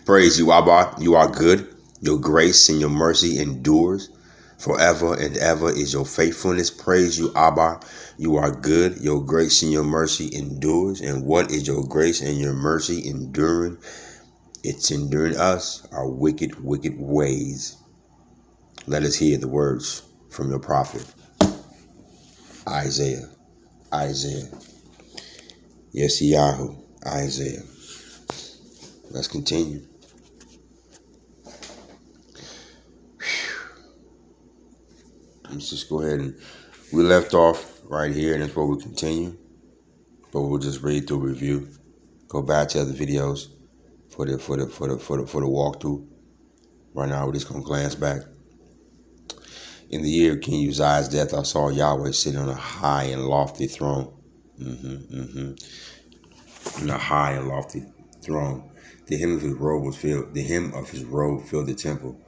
Praise you, Abba. You are good. Your grace and your mercy endures forever and ever is your faithfulness. Praise you, Abba. You are good. Your grace and your mercy endures. And what is your grace and your mercy enduring? It's enduring us, our wicked, wicked ways. Let us hear the words from your prophet, Isaiah. Isaiah. Yes, Yahoo. Isaiah. Let's continue. Let's just go ahead and we left off right here, and that's where we continue. But we'll just read through review. Go back to other videos for the walkthrough. Right now, we're just gonna glance back. In the year of King Uzziah's death, I saw Yahweh sitting on a high and lofty throne. On a high and lofty throne. The hem of his robe was filled. The hem of his robe filled the temple.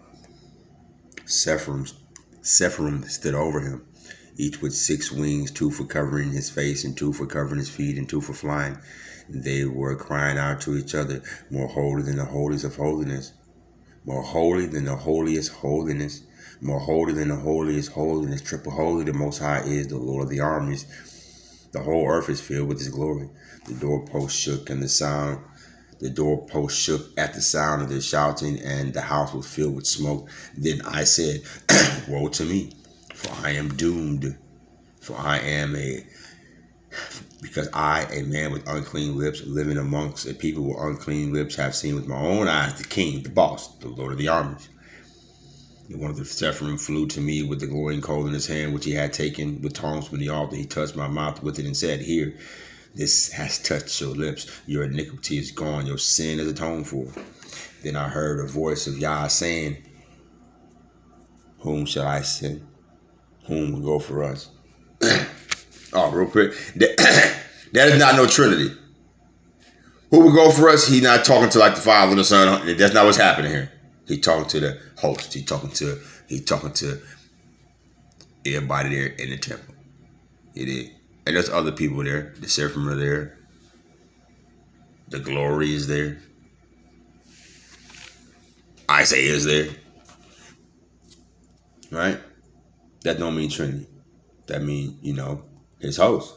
Sephirim stood over him, each with 6 wings, 2 for covering his face, and 2 for covering his feet, and 2 for flying. They were crying out to each other, more holy than the holiest of holiness, more holy than the holiest holiness, more holy than the holiest holiness. Triple holy, the Most High is the Lord of the armies. The whole earth is filled with his glory. The doorpost shook and the doorpost shook at the sound of their shouting, and the house was filled with smoke. Then I said, woe to me, for I am doomed. Because I, a man with unclean lips, living amongst a people with unclean lips, have seen with my own eyes the king, the boss, the Lord of the armies. And one of the Sephirim flew to me with the glowing coal in his hand, which he had taken with tongs from the altar. He touched my mouth with it and said, here, this has touched your lips. Your iniquity is gone. Your sin is atoned for. Then I heard a voice of Yah saying, whom shall I send? Whom will go for us? Oh, real quick. That is not no Trinity. Who will go for us? He's not talking to like the Father and the Son. That's not what's happening here. He's talking to the host. He's talking to everybody there in the temple. It is. And there's other people there. The seraphim are there. The glory is there. Isaiah is there. Right? That don't mean Trinity. That means, his host.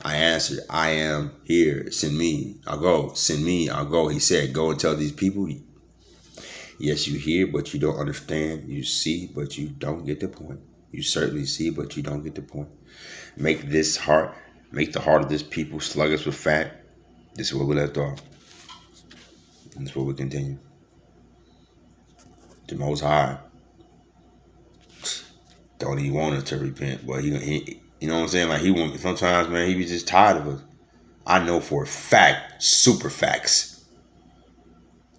I answered, I am here. Send me. I'll go. Send me. I'll go. He said, go and tell these people. Yes, you hear, but you don't understand. You see, but you don't get the point. You certainly see, but you don't get the point. Make the heart of this people sluggish with fat. This is where we left off. And this is where we continue. The Most High don't even want us to repent, but he you know what I'm saying? Like he want sometimes, man, he be just tired of us. I know for a fact, super facts,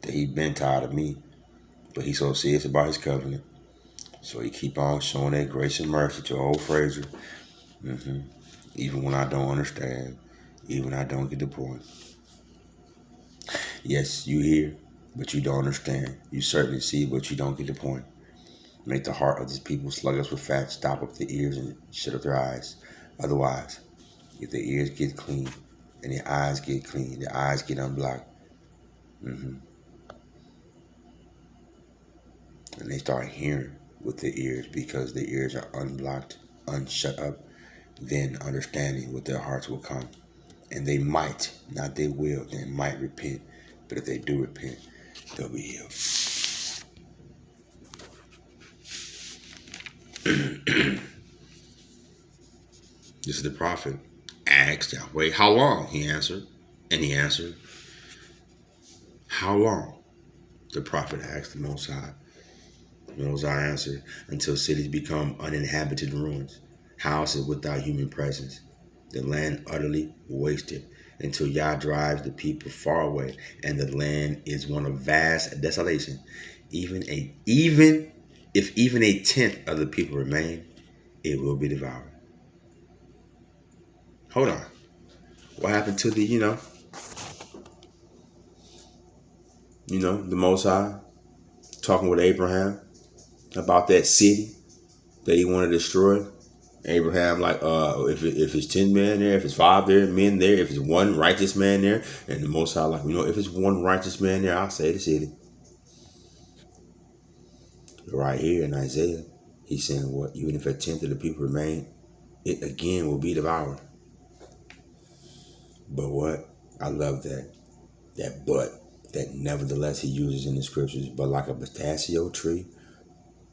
that he been tired of me, but he's so serious about his covenant. So he keep on showing that grace and mercy to old Fraser. Even when I don't understand, even when I don't get the point. Yes, you hear, but you don't understand. You certainly see, but you don't get the point. Make the heart of these people sluggish with fat. Stop up the ears and shut up their eyes. Otherwise, if the ears get clean and the eyes get clean, the eyes get unblocked. And they start hearing with the ears because the ears are unblocked, unshut up. Then understanding with their hearts will come. And they might, not they will, they might repent. But if they do repent, they'll be healed. This is the prophet. Asked Yahweh, how long? He answered. And he answered, how long? The prophet asked the Most High. The Most High answered, until cities become uninhabited ruins, houses without human presence, the land utterly wasted, until Yah drives the people far away, and the land is one of vast desolation. Even if even a tenth of the people remain, it will be devoured. Hold on. What happened to the, the Most High talking with Abraham about that city that he wanted to destroy? Abraham, like if it's 10 men there, if it's 5 there, men there, if it's one righteous man there, and the Most High, like, if it's one righteous man there, I'll say the city. Right here in Isaiah, he's saying what? Even if a tenth of the people remain, it again will be devoured. But what? I love that but that nevertheless he uses in the scriptures, but like a pistachio tree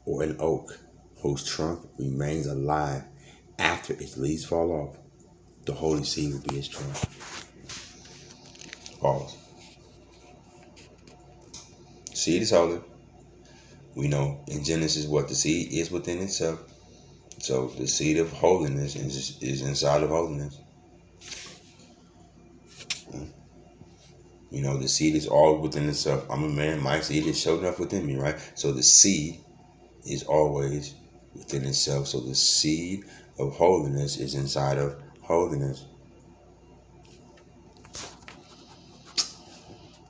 or an oak whose trunk remains alive after its leaves fall off, the holy seed will be his trunk. Pause. Seed is holy. We know in Genesis what the seed is within itself. So the seed of holiness is inside of holiness. The seed is all within itself. I'm a man, my seed is showing up within me, right? So the seed is always within itself. So the seed of holiness is inside of holiness.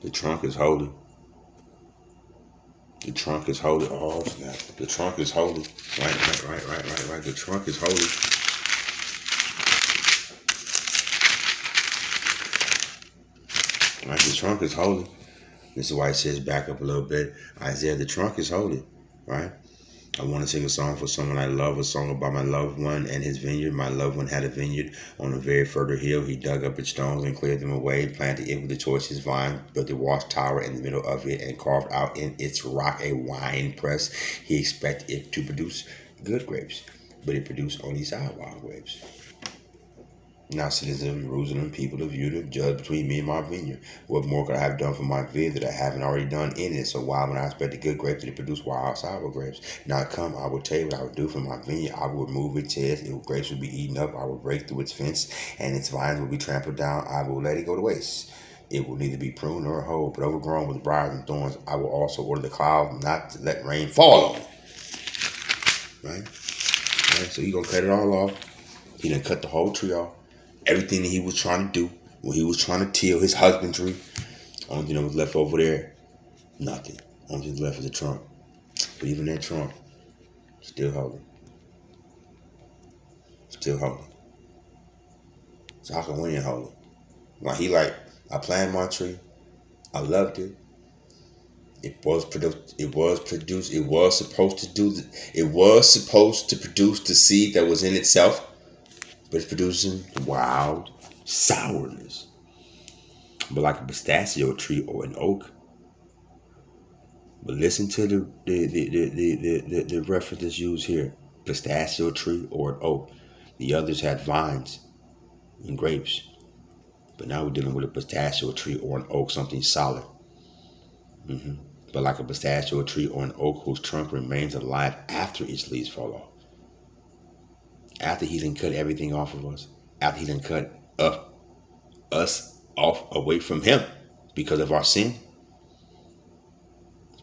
The trunk is holy. The trunk is holy. Oh, snap. The trunk is holy. Right. The trunk is holy. Right, the trunk is holy. This is why it says, back up a little bit, Isaiah, the trunk is holy, right? I want to sing a song for someone I love, a song about my loved one and his vineyard. My loved one had a vineyard on a very fertile hill. He dug up its stones and cleared them away, planted it with the choicest vine, built a watchtower in the middle of it, and carved out in its rock a wine press. He expected it to produce good grapes, but it produced only sour wild grapes. Now, citizens of Jerusalem, people of Judah, judge between me and my vineyard. What more could I have done for my vineyard that I haven't already done in it? So why would I expect the good grapes to produce wild sour grapes? Now come, I will tell you what I would do for my vineyard. I will remove its heads, its grapes will be eaten up. I will break through its fence, and its vines will be trampled down. I will let it go to waste. It will neither be pruned nor hoed, but overgrown with briars and thorns. I will also order the clouds not to let rain fall on it. Right? So he's going to cut it all off. He done cut the whole tree off. Everything that he was trying to do, when he was trying to till his husbandry, only thing that was left over there, nothing. Only thing left was the trunk. But even that trunk, still holy. Still holy. So how come we ain't holy? I planted my tree. I loved it. It was produced. It was supposed to produce the seed that was in itself. But it's producing wild sourness. But like a pistachio tree or an oak. But listen to the references used here. Pistachio tree or an oak. The others had vines and grapes. But now we're dealing with a pistachio tree or an oak, something solid. But like a pistachio tree or an oak whose trunk remains alive after its leaves fall off. After he done cut everything off of us. After he done cut us off away from him because of our sin.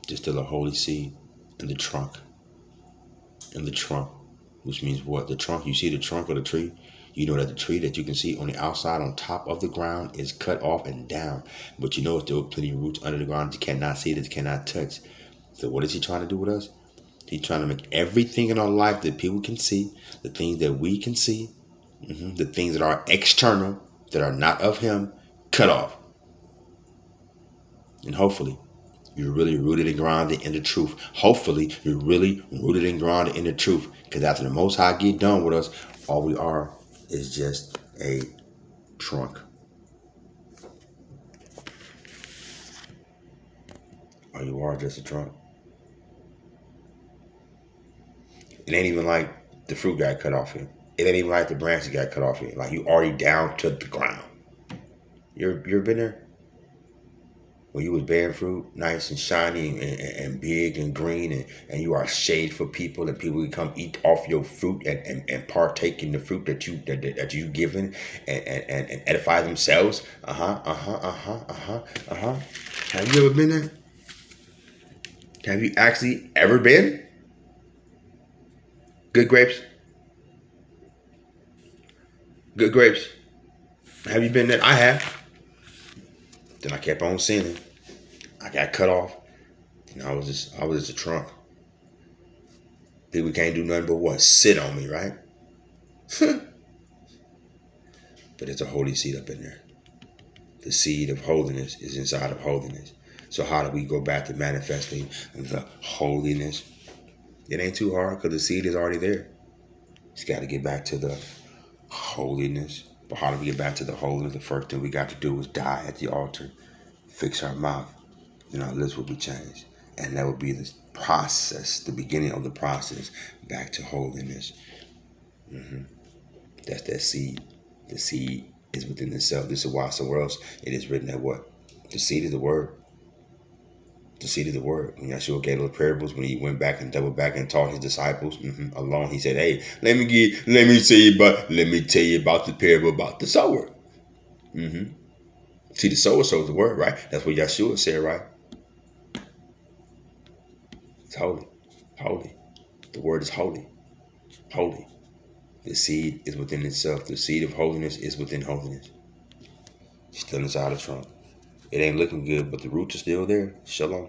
There's still a holy seed in the trunk. In the trunk. Which means what? The trunk, you see the trunk of the tree? You know that the tree that you can see on the outside, on top of the ground, is cut off and down. But you know there are plenty of roots under the ground that you cannot see, that you cannot touch. So what is he trying to do with us? He's trying to make everything in our life that people can see, the things that we can see, the things that are external, that are not of him, cut off. And hopefully, you're really rooted and grounded in the truth. Hopefully, you're really rooted and grounded in the truth. Because after the Most High get done with us, all we are is just a trunk. All you are just a trunk. It ain't even like the fruit got cut off here. It ain't even like the branches got cut off here. Like you already down to the ground. You've been there? When you was bearing fruit, nice and shiny and big and green, and you are shade for people, and people can come eat off your fruit and partake in the fruit that you given and edify themselves. Have you ever been there? Have you actually ever been? Good grapes. Good grapes. Have you been there? I have. Then I kept on sinning. I got cut off. And I was just a trunk. People can't do nothing but what? Sit on me, right? But it's a holy seed up in there. The seed of holiness is inside of holiness. So how do we go back to manifesting the holiness? It ain't too hard because the seed is already there. It's got to get back to the holiness. But how do we get back to the holiness? The first thing we got to do is die at the altar. Fix our mouth. And our lips will be changed. And that will be the process, the beginning of the process back to holiness. That's that seed. The seed is within itself. This is why somewhere else it is written that what? The seed is the word. The seed of the word. When Yeshua gave those parables, when he went back and doubled back and taught his disciples alone, he said, "Hey, let me tell you about the parable about the sower." See, the sower sows the word, right? That's what Yeshua said, right? It's holy, holy. The word is holy, holy. The seed is within itself. The seed of holiness is within holiness. Still inside the trunk. It ain't looking good, but the roots are still there. Shalom.